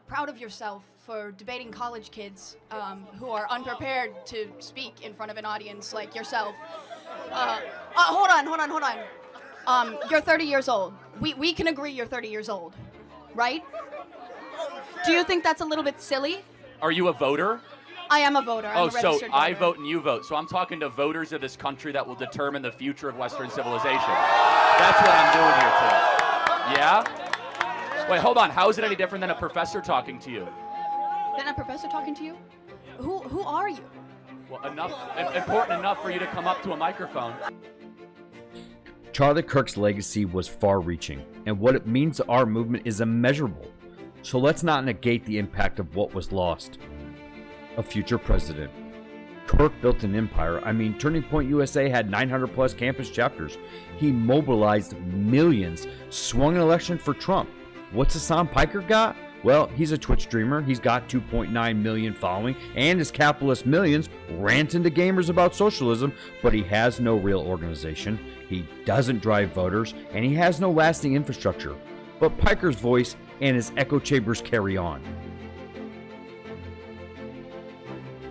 Proud of yourself for debating college kids who are unprepared to speak in front of an audience like yourself. Hold on. You're 30 years old. We can agree you're 30 years old, right? Do you think that's a little bit silly? Are you a voter? I am a voter. I'm a registered so voter. I vote and you vote. So I'm talking to voters of this country that will determine the future of Western civilization. That's what I'm doing here today. Yeah? Wait, hold on. How is it any different than a professor talking to you? Than a professor talking to you? Who are you? Well, important enough for you to come up to a microphone. Charlie Kirk's legacy was far-reaching, and what it means to our movement is immeasurable. So let's not negate the impact of what was lost. A future president. Kirk built an empire. I mean, Turning Point USA had 900 plus campus chapters. He mobilized millions, swung an election for Trump. What's Hasan Piker got? Well, he's a Twitch streamer. He's got 2.9 million following, and his capitalist millions rant into gamers about socialism, but he has no real organization. He doesn't drive voters, and he has no lasting infrastructure. But Piker's voice and his echo chambers carry on.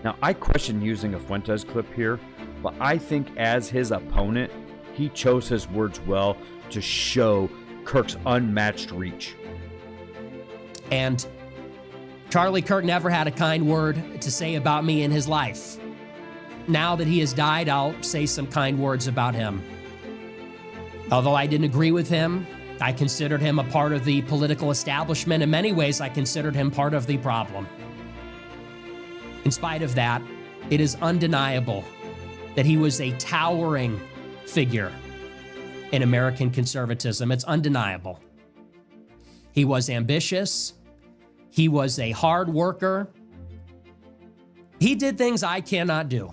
Now, I question using a Fuentes clip here, but I think as his opponent, he chose his words well to show Kirk's unmatched reach. And Charlie Kirk never had a kind word to say about me in his life. Now that he has died, I'll say some kind words about him. Although I didn't agree with him, I considered him a part of the political establishment. In many ways, I considered him part of the problem. In spite of that, it is undeniable that he was a towering figure in American conservatism. It's undeniable. He was ambitious. He was a hard worker. He did things I cannot do.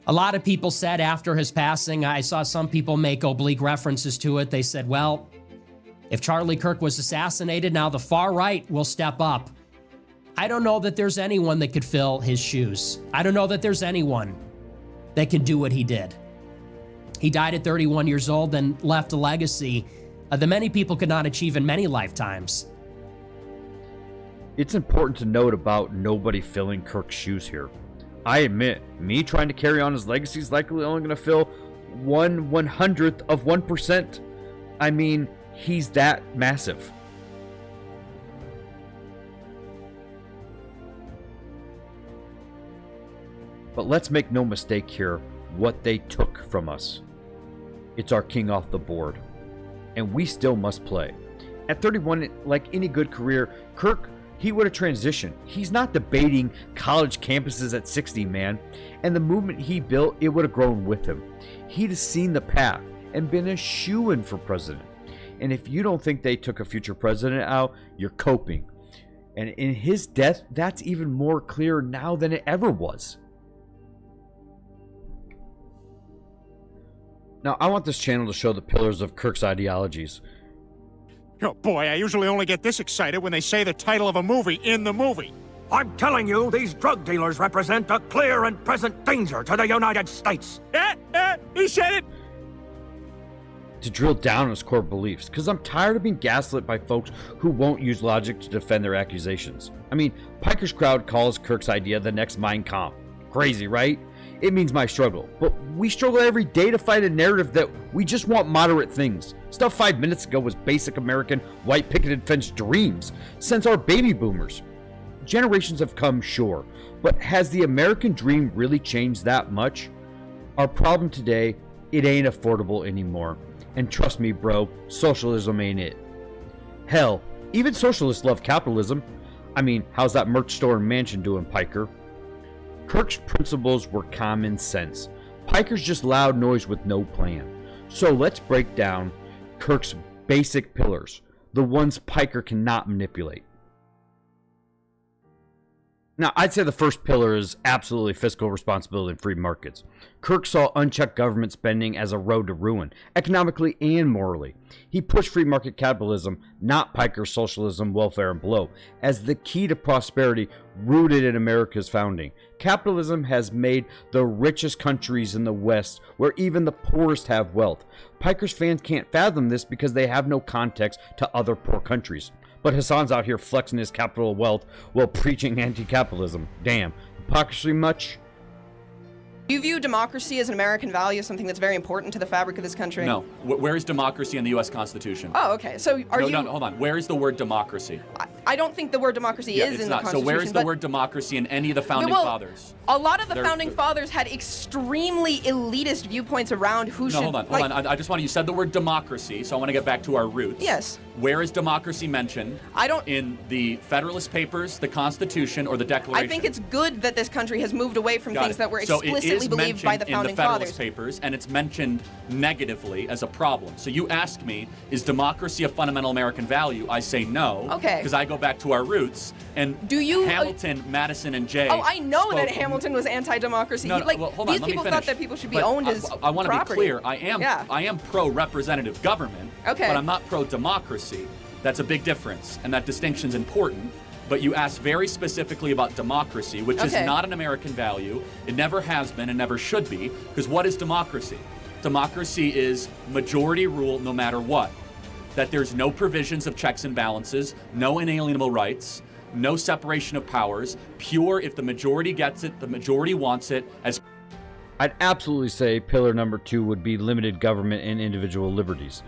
A lot of people said after his passing, I saw some people make oblique references to it. They said, well, if Charlie Kirk was assassinated, now the far right will step up. I don't know that there's anyone that could fill his shoes. I don't know that there's anyone that can do what he did. He died at 31 years old and left a legacy that many people could not achieve in many lifetimes. It's important to note about nobody filling Kirk's shoes here. I admit, me trying to carry on his legacy is likely only going to fill 1/100th of 1%. I mean, he's that massive. But let's make no mistake here, what they took from us. It's our king off the board. And we still must play. At 31, like any good career, Kirk, he would have transitioned. He's not debating college campuses at 60, man. And the movement he built, it would have grown with him. He'd have seen the path and been a shoo-in for president. And if you don't think they took a future president out, you're coping. And in his death, that's even more clear now than it ever was. Now, I want this channel to show the pillars of Kirk's ideologies. Oh boy, I usually only get this excited when they say the title of a movie in the movie. I'm telling you, these drug dealers represent a clear and present danger to the United States. He said it! To drill down on his core beliefs, because I'm tired of being gaslit by folks who won't use logic to defend their accusations. I mean, Piker's crowd calls Kirk's idea the next Mein Kampf. Crazy, right? It means my struggle. But we struggle every day to fight a narrative that we just want moderate things. Stuff 5 minutes ago was basic American white picketed fence dreams since our baby boomers. Generations have come, sure, but has the American dream really changed that much? Our problem today, it ain't affordable anymore. And trust me, bro, socialism ain't it. Hell, even socialists love capitalism. I mean, how's that merch store and mansion doing, Piker? Kirk's principles were common sense. Piker's just loud noise with no plan. So let's break down Kirk's basic pillars, the ones Piker cannot manipulate. Now, I'd say the first pillar is absolutely fiscal responsibility and free markets. Kirk saw unchecked government spending as a road to ruin, economically and morally. He pushed free market capitalism, not Piker's socialism, welfare, and blow, as the key to prosperity rooted in America's founding. Capitalism has made the richest countries in the West, where even the poorest have wealth. Piker's fans can't fathom this because they have no context to other poor countries. But Hasan's out here flexing his capital wealth while preaching anti-capitalism. Damn. Hypocrisy much? Do you view democracy as an American value, something that's very important to the fabric of this country? No. Where is democracy in the U.S. Constitution? Oh, okay. So No, hold on. Where is the word democracy? I don't think the word democracy is in the Constitution. So where is the word democracy in any of the founding fathers? A lot of the founding fathers had extremely elitist viewpoints around who should... Hold on. I just want to... You said the word democracy, so I want to get back to our roots. Yes. Where is democracy mentioned? I don't... In the Federalist Papers, the Constitution, or the Declaration? I think it's good that this country has moved away from things that were explicitly believed by the founding in the Federalist fathers. Papers, and it's mentioned negatively as a problem. So you ask me, is democracy a fundamental American value? I say no. Okay. Because I go back to our roots. And Hamilton, Madison, and Jay... Oh, I know that Hamilton was anti-democracy. No, well, hold on, these let me people finish. thought that people should be owned as I want to be property. clear. I am pro-representative government, okay, but I'm not pro-democracy. That's a big difference, and that distinction's important. But you asked very specifically about democracy, which is not an American value. It never has been and never should be, because what is democracy? Democracy is majority rule no matter what. That there's no provisions of checks and balances, no inalienable rights, no separation of powers, pure if the majority gets it, the majority wants it. I'd absolutely say pillar number 2 would be limited government and individual liberties.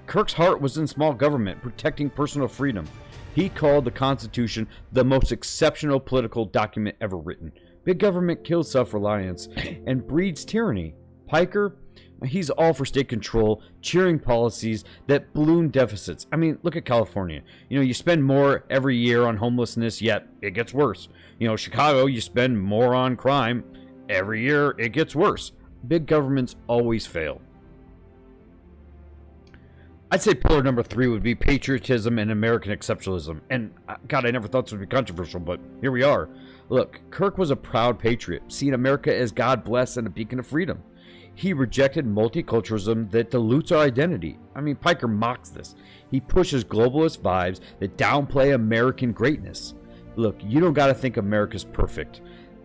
Kirk's heart was in small government, protecting personal freedom. He called the Constitution the most exceptional political document ever written. Big government kills self-reliance and breeds tyranny. Piker, he's all for state control, cheering policies that balloon deficits. I mean, look at California. You spend more every year on homelessness, yet it gets worse. Chicago, you spend more on crime. Every year, it gets worse. Big governments always fail. I'd say pillar number 3 would be patriotism and American exceptionalism. And God, I never thought this would be controversial, but here we are. Look, Kirk was a proud patriot, seeing America as God bless and a beacon of freedom. He rejected multiculturalism that dilutes our identity. I mean, Piker mocks this. He pushes globalist vibes that downplay American greatness. Look, you don't got to think America's perfect,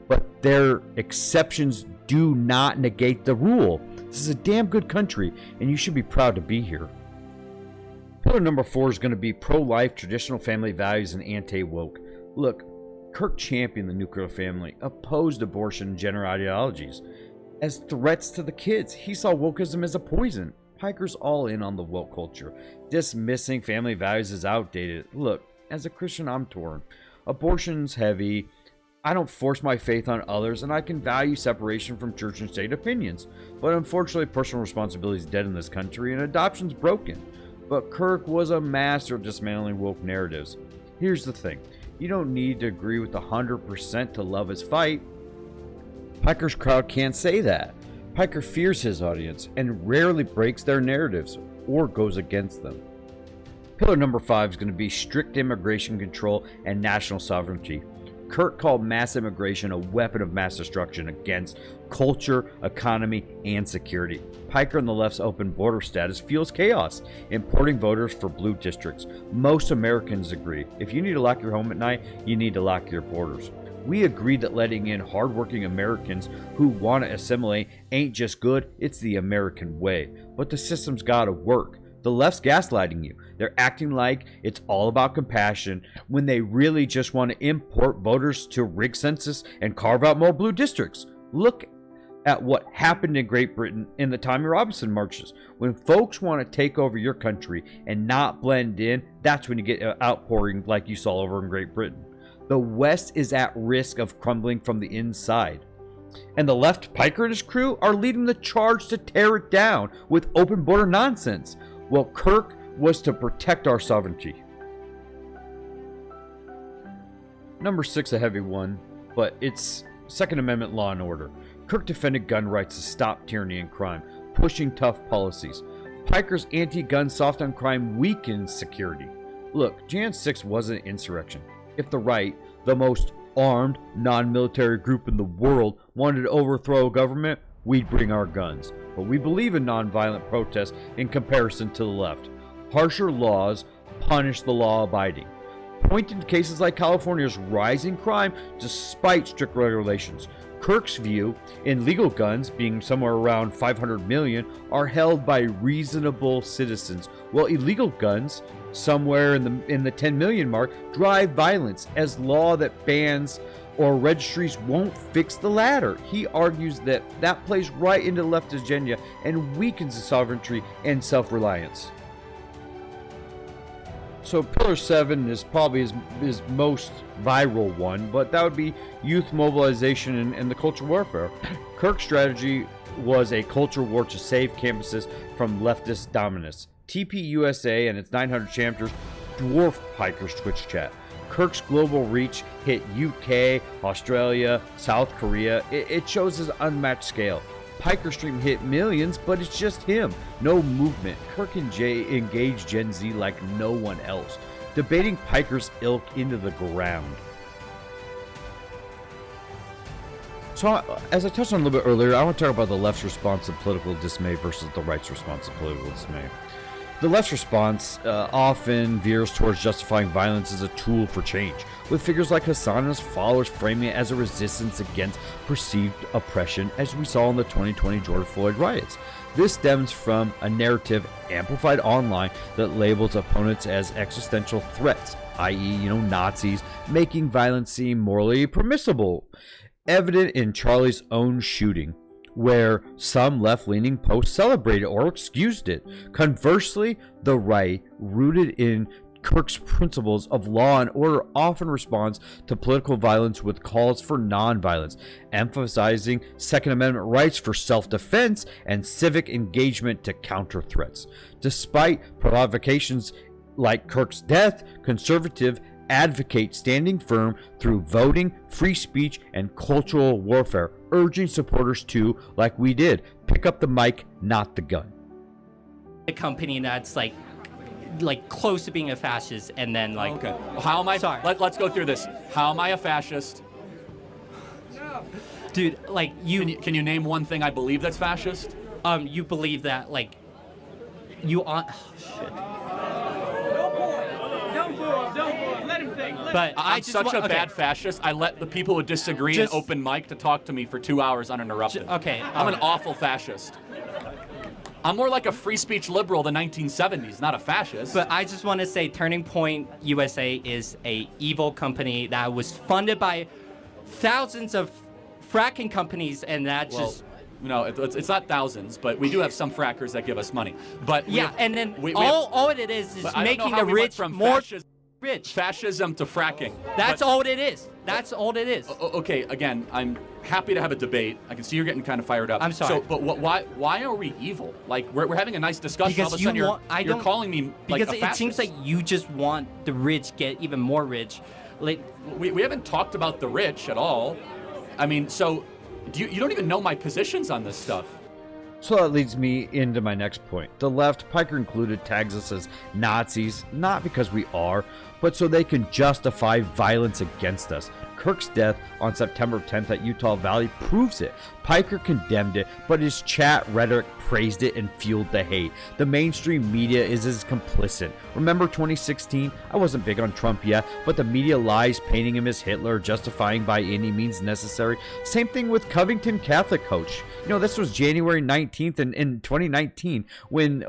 but their exceptions do not negate the rule. This is a damn good country, and you should be proud to be here. Pillar number 4 is going to be pro-life, traditional family values, and anti-woke. Look, Kirk championed the nuclear family, opposed abortion and gender ideologies as threats to the kids. He saw wokeism as a poison. Piker's all in on the woke culture. Dismissing family values is outdated. Look, as a Christian, I'm torn. Abortion's heavy. I don't force my faith on others, and I can value separation from church and state opinions. But unfortunately, personal responsibility is dead in this country, and adoption's broken. But Kirk was a master of dismantling woke narratives. Here's the thing. You don't need to agree with 100% to love his fight. Piker's crowd can't say that. Piker fears his audience and rarely breaks their narratives or goes against them. Pillar number 5 is going to be strict immigration control and national sovereignty. Kirk called mass immigration a weapon of mass destruction against culture, economy, and security. Piker and the left's open border status fuels chaos, importing voters for blue districts. Most Americans agree. If you need to lock your home at night, you need to lock your borders. We agree that letting in hardworking Americans who want to assimilate ain't just good, it's the American way. But the system's gotta work. The left's gaslighting you. They're acting like it's all about compassion when they really just want to import voters to rig census and carve out more blue districts. Look at what happened in Great Britain in the Tommy Robinson marches. When folks want to take over your country and not blend in, that's when you get an outpouring like you saw over in Great Britain. The West is at risk of crumbling from the inside. And the left, Piker and his crew, are leading the charge to tear it down with open border nonsense. Well, Kirk was to protect our sovereignty. Number 6, a heavy one, but it's Second Amendment law and order. Kirk defended gun rights to stop tyranny and crime, pushing tough policies. Piker's anti-gun, soft on crime weakens security. Look, Jan 6 wasn't an insurrection. If the right, the most armed, non-military group in the world, wanted to overthrow a government, we'd bring our guns. But we believe in nonviolent protest in comparison to the left. Harsher laws punish the law-abiding. Pointing to cases like California's rising crime despite strict regulations. Kirk's view in legal guns, being somewhere around 500 million, are held by reasonable citizens Well, illegal guns, somewhere in the 10 million mark, drive violence, as law that bans or registries won't fix the latter. He argues that that plays right into the leftist agenda and weakens the sovereignty and self-reliance. So Pillar 7 is probably his most viral one, but that would be youth mobilization and the culture warfare. Kirk's strategy was a culture war to save campuses from leftist dominance. TPUSA and its 900 chapters dwarfed Piker's Twitch chat. Kirk's global reach hit UK, Australia, South Korea. It shows his unmatched scale. Piker stream hit millions, but it's just him. No movement. Kirk and Jay engage Gen Z like no one else, debating Piker's ilk into the ground. So, as I touched on a little bit earlier, I want to talk about the left's response to political dismay versus the right's response to political dismay. The left's response often veers towards justifying violence as a tool for change, with figures like Hasan and his followers framing it as a resistance against perceived oppression, as we saw in the 2020 George Floyd riots. This stems from a narrative amplified online that labels opponents as existential threats, i.e., Nazis, making violence seem morally permissible. Evident in Charlie's own shooting, where some left-leaning posts celebrated or excused it. Conversely, the right, rooted in Kirk's principles of law and order, often responds to political violence with calls for non-violence, emphasizing Second Amendment rights for self-defense and civic engagement to counter threats. Despite provocations like Kirk's death, conservative advocate standing firm through voting, free speech, and cultural warfare, urging supporters to, like we did, pick up the mic, not the gun. A company that's like close to being a fascist, and then Okay. How am I? Sorry. Let's go through this. How am I a fascist? Dude, Can you name one thing I believe that's fascist? you believe that you on shit. But I'm such a bad fascist. I let the people who disagree in open mic to talk to me for 2 hours uninterrupted. Okay. I'm an awful fascist. I'm more like a free speech liberal of the 1970s, not a fascist. But I just want to say Turning Point USA is a evil company that was funded by thousands of fracking companies, and it's not thousands, but we do have some frackers that give us money. But all it is making the rich more rich. Fascism to fracking. That's all it is. That's all it is. Okay, again, I'm happy to have a debate. I can see you're getting kind of fired up. I'm sorry. So, but why are we evil? We're having a nice discussion. Because all of a sudden you're calling me like a fascist. Because it seems like you just want the rich get even more rich. We haven't talked about the rich at all. I mean, so you don't even know my positions on this stuff. So that leads me into my next point. The left, Piker included, tags us as Nazis, not because we are, but so they can justify violence against us. Kirk's death on September 10th at Utah Valley proves it. Piker condemned it, but his chat rhetoric praised it and fueled the hate. The mainstream media is as complicit. Remember 2016? I wasn't big on Trump yet, but the media lies painting him as Hitler, justifying by any means necessary. Same thing with Covington Catholic coach. This was January 19th in 2019 when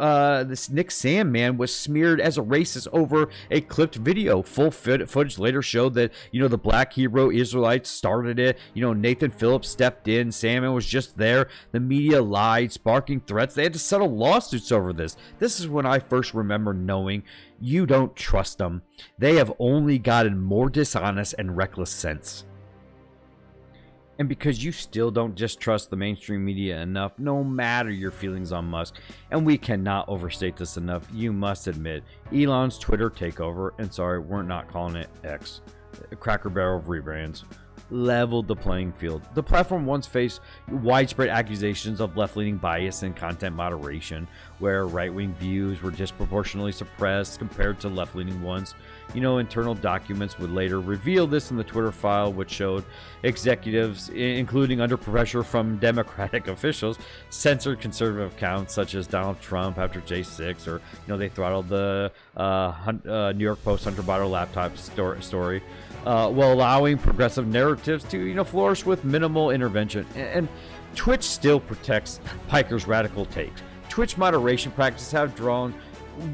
this Nick Sam man was smeared as a racist over a clipped video. Full footage later showed that, the black Hebrew Israelites started it. Nathan Phillips stepped in. Salmon was just there. The media lied, sparking threats. They had to settle lawsuits over this. This is when I first remember knowing you don't trust them. They have only gotten more dishonest and reckless since. And because you still don't distrust the mainstream media enough, no matter your feelings on Musk, and we cannot overstate this enough, you must admit, Elon's Twitter takeover, and sorry, we're not calling it X, a Cracker Barrel of rebrands, leveled the playing field. The platform once faced widespread accusations of left-leaning bias and content moderation, where right-wing views were disproportionately suppressed compared to left-leaning ones. Internal documents would later reveal this in the Twitter file, which showed executives, including under pressure from Democratic officials, censored conservative accounts such as Donald Trump after J6, or they throttled the New York Post Hunter Biden laptop story, while allowing progressive narratives to flourish with minimal intervention. And Twitch still protects Piker's radical takes. Twitch moderation practices have drawn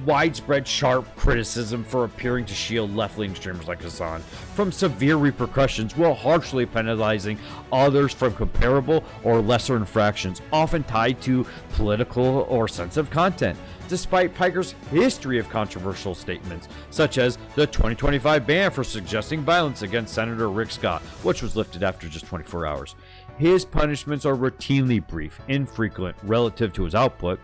widespread sharp criticism for appearing to shield left-leaning streamers like Hasan from severe repercussions while harshly penalizing others from comparable or lesser infractions, often tied to political or sensitive content, despite Piker's history of controversial statements, such as the 2025 ban for suggesting violence against Senator Rick Scott, which was lifted after just 24 hours. His punishments are routinely brief, infrequent relative to his output,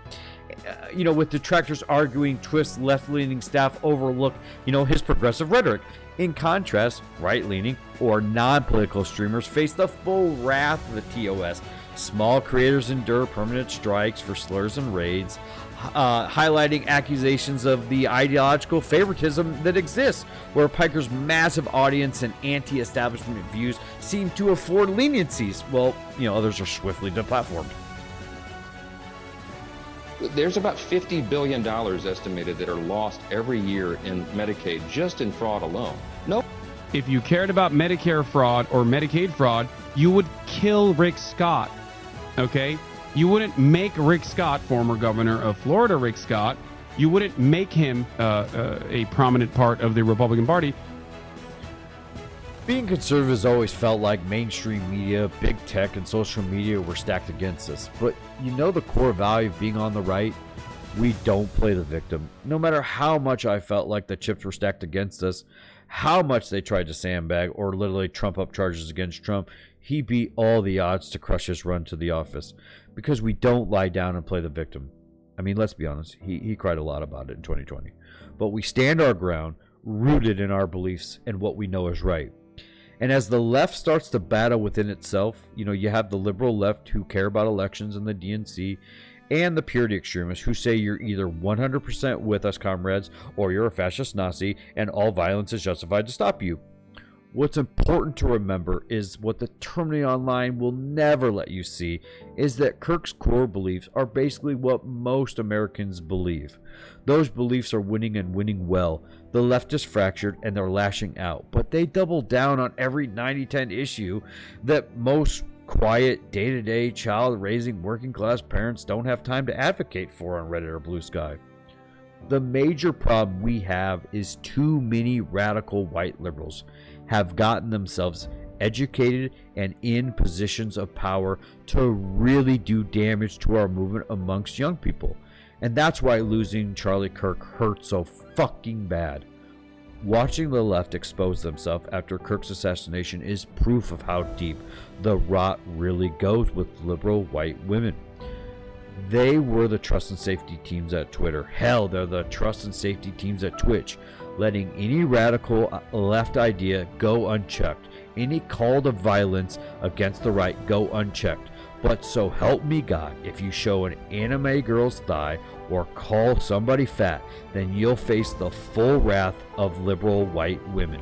with detractors arguing Twift's left-leaning staff overlook, his progressive rhetoric. In contrast, right-leaning or non-political streamers face the full wrath of the TOS. Small creators endure permanent strikes for slurs and raids, highlighting accusations of the ideological favoritism that exists, where Piker's massive audience and anti-establishment views seem to afford leniencies, while, others are swiftly deplatformed. There's about $50 billion estimated that are lost every year in Medicaid, just in fraud alone. Nope. If you cared about Medicare fraud or Medicaid fraud, you would kill Rick Scott, okay? You wouldn't make Rick Scott, former governor of Florida Rick Scott, you wouldn't make him a prominent part of the Republican Party. Being conservatives always felt like mainstream media, big tech, and social media were stacked against us. But the core value of being on the right? We don't play the victim. No matter how much I felt like the chips were stacked against us, how much they tried to sandbag or literally trump up charges against Trump, he beat all the odds to crush his run to the office. Because we don't lie down and play the victim. I mean, let's be honest, he cried a lot about it in 2020. But we stand our ground, rooted in our beliefs and what we know is right. And as the left starts to battle within itself, you have the liberal left who care about elections and the DNC, and the purity extremists who say you're either 100% with us, comrades, or you're a fascist Nazi and all violence is justified to stop you. What's important to remember is what the Terminator Online will never let you see is that Kirk's core beliefs are basically what most Americans believe. Those beliefs are winning and winning well. The left is fractured and they're lashing out, but they double down on every 90-10 issue that most quiet, day-to-day, child-raising, working-class parents don't have time to advocate for on Reddit or Blue Sky. The major problem we have is too many radical white liberals have gotten themselves educated and in positions of power to really do damage to our movement amongst young people. And that's why losing Charlie Kirk hurt so fucking bad. Watching the left expose themselves after Kirk's assassination is proof of how deep the rot really goes with liberal white women. They were the trust and safety teams at Twitter. Hell, they're the trust and safety teams at Twitch, letting any radical left idea go unchecked, any call to violence against the right go unchecked. But so help me God, if you show an anime girl's thigh or call somebody fat, then you'll face the full wrath of liberal white women.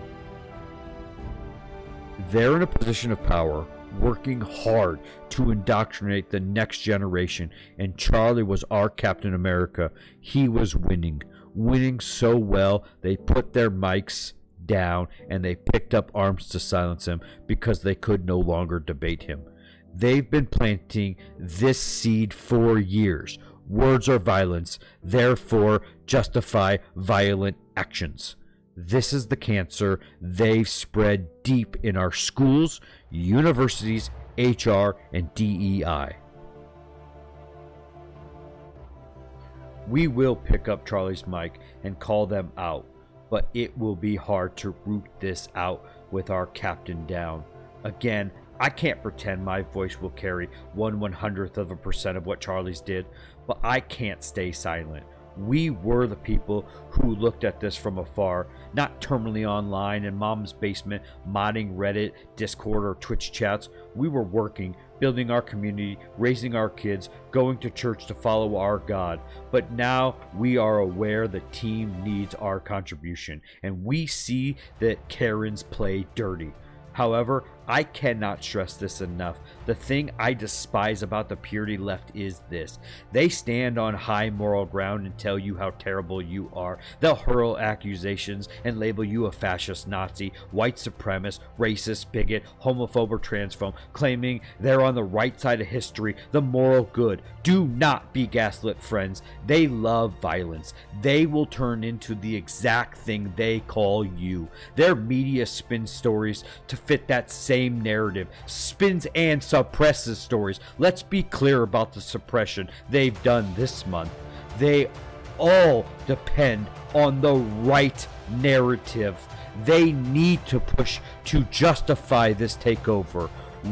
They're in a position of power, working hard to indoctrinate the next generation, and Charlie was our Captain America. He was winning so well they put their mics down and they picked up arms to silence him because they could no longer debate him. They've been planting this seed for years. Words are violence, therefore justify violent actions. This is the cancer they've spread deep in our schools, universities, HR, and DEI. We will pick up Charlie's mic and call them out, but it will be hard to root this out with our captain down. Again, I can't pretend my voice will carry 1/100% of what Charlie's did, but I can't stay silent. We were the people who looked at this from afar, not terminally online in mom's basement, modding Reddit, Discord, or Twitch chats. We were working, building our community, raising our kids, going to church to follow our God. But now we are aware the team needs our contribution, and we see that Karens play dirty. However, I cannot stress this enough. The thing I despise about the purity left is this. They stand on high moral ground and tell you how terrible you are. They'll hurl accusations and label you a fascist Nazi, white supremacist, racist, bigot, homophobe, or transphobe, claiming they're on the right side of history, the moral good. Do not be gaslit, friends. They love violence. They will turn into the exact thing they call you. Their media spins stories to fit that same narrative, spins and suppresses stories. Let's be clear about the suppression they've done this month. They all depend on the right narrative. They need to push to justify this takeover.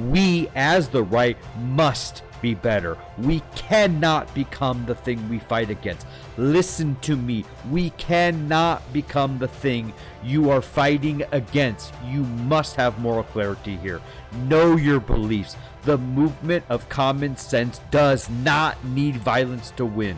We, as the right, must be better. We cannot become the thing we fight against. Listen to me. We cannot become the thing you are fighting against. You must have moral clarity here. Know your beliefs. The movement of common sense does not need violence to win.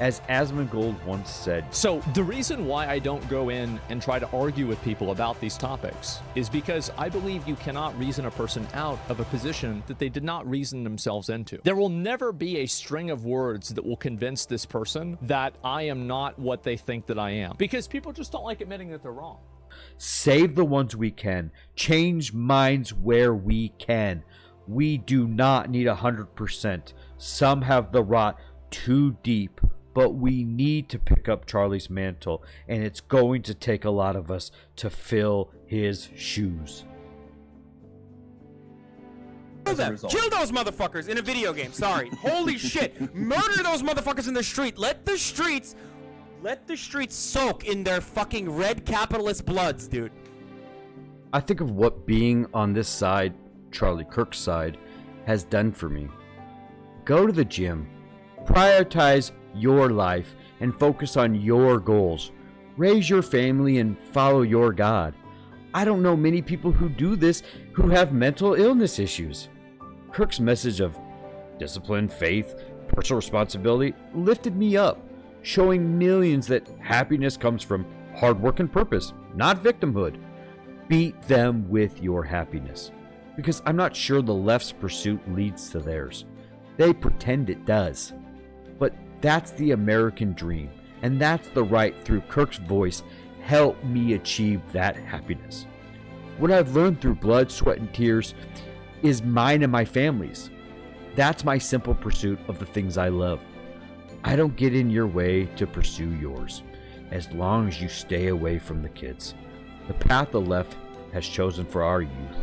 As Asmongold once said. So the reason why I don't go in and try to argue with people about these topics is because I believe you cannot reason a person out of a position that they did not reason themselves into. There will never be a string of words that will convince this person that I am not what they think that I am, because people just don't like admitting that they're wrong. Save the ones we can. Change minds where we can. We do not need 100%. Some have the rot too deep. But we need to pick up Charlie's mantle, and it's going to take a lot of us to fill his shoes. Kill them. Kill those motherfuckers in a video game. Sorry. Holy shit. Murder those motherfuckers in the street. Let the streets soak in their fucking red capitalist bloods, dude. I think of what being on this side, Charlie Kirk's side, has done for me. Go to the gym. Prioritize your life and focus on your goals. Raise your family and follow your God. I don't know many people who do this who have mental illness issues. Kirk's message of discipline, faith, personal responsibility lifted me up, showing millions that happiness comes from hard work and purpose, not victimhood. Beat them with your happiness, because I'm not sure the left's pursuit leads to theirs. They pretend it does. But that's the American dream, and that's the right through Kirk's voice help me achieve that happiness. What I've learned through blood, sweat, and tears is mine and my family's. That's my simple pursuit of the things I love. I don't get in your way to pursue yours, as long as you stay away from the kids. The path the left has chosen for our youth,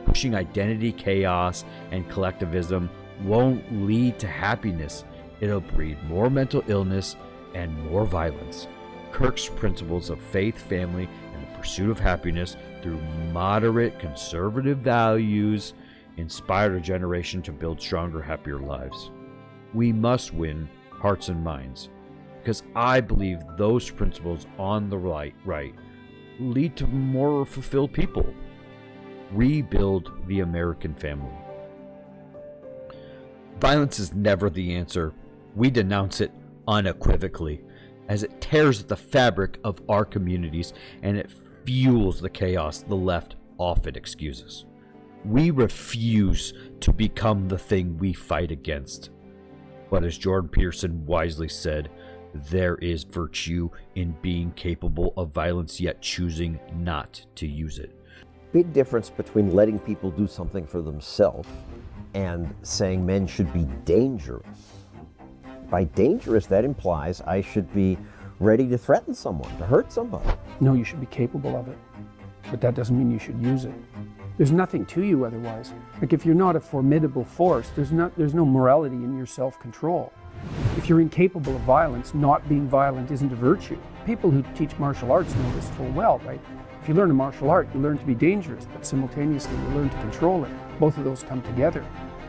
pushing identity, chaos, and collectivism, won't lead to happiness. It'll breed more mental illness and more violence. Kirk's principles of faith, family, and the pursuit of happiness through moderate conservative values inspired a generation to build stronger, happier lives. We must win hearts and minds, because I believe those principles on the right lead to more fulfilled people. Rebuild the American family. Violence is never the answer. We denounce it unequivocally, as it tears at the fabric of our communities and it fuels the chaos the left often excuses. We refuse to become the thing we fight against. But as Jordan Peterson wisely said, there is virtue in being capable of violence yet choosing not to use it. Big difference between letting people do something for themselves and saying men should be dangerous. By dangerous, that implies I should be ready to threaten someone, to hurt somebody. No, you should be capable of it, but that doesn't mean you should use it. There's nothing to you otherwise. Like if you're not a formidable force, there's no morality in your self-control. If you're incapable of violence, not being violent isn't a virtue. People who teach martial arts know this full well, right? If you learn a martial art, you learn to be dangerous, but simultaneously you learn to control it. Both of those come together.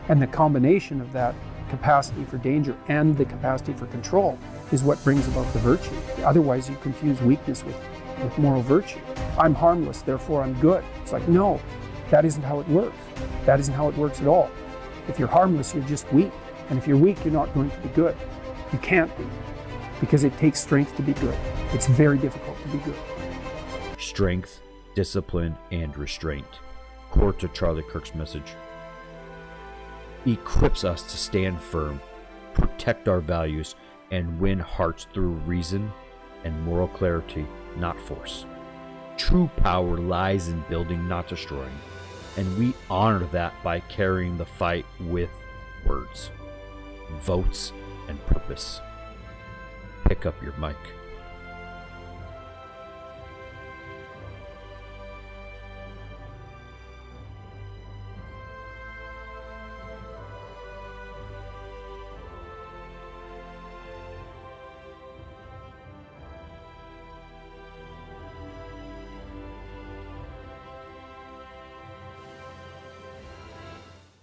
And the combination of that capacity for danger and the capacity for control is what brings about the virtue. Otherwise, you confuse weakness with moral virtue. I'm harmless, therefore I'm good. It's like, no, that isn't how it works. That isn't how it works at all. If you're harmless, you're just weak. And if you're weak, you're not going to be good. You can't be, because it takes strength to be good. It's very difficult to be good. Strength, discipline, and restraint. core to Charlie Kirk's message. Equips us to stand firm, protect our values, and win hearts through reason and moral clarity, not force. True power lies in building, not destroying, and we honor that by carrying the fight with words, votes, and purpose. Pick up your mic.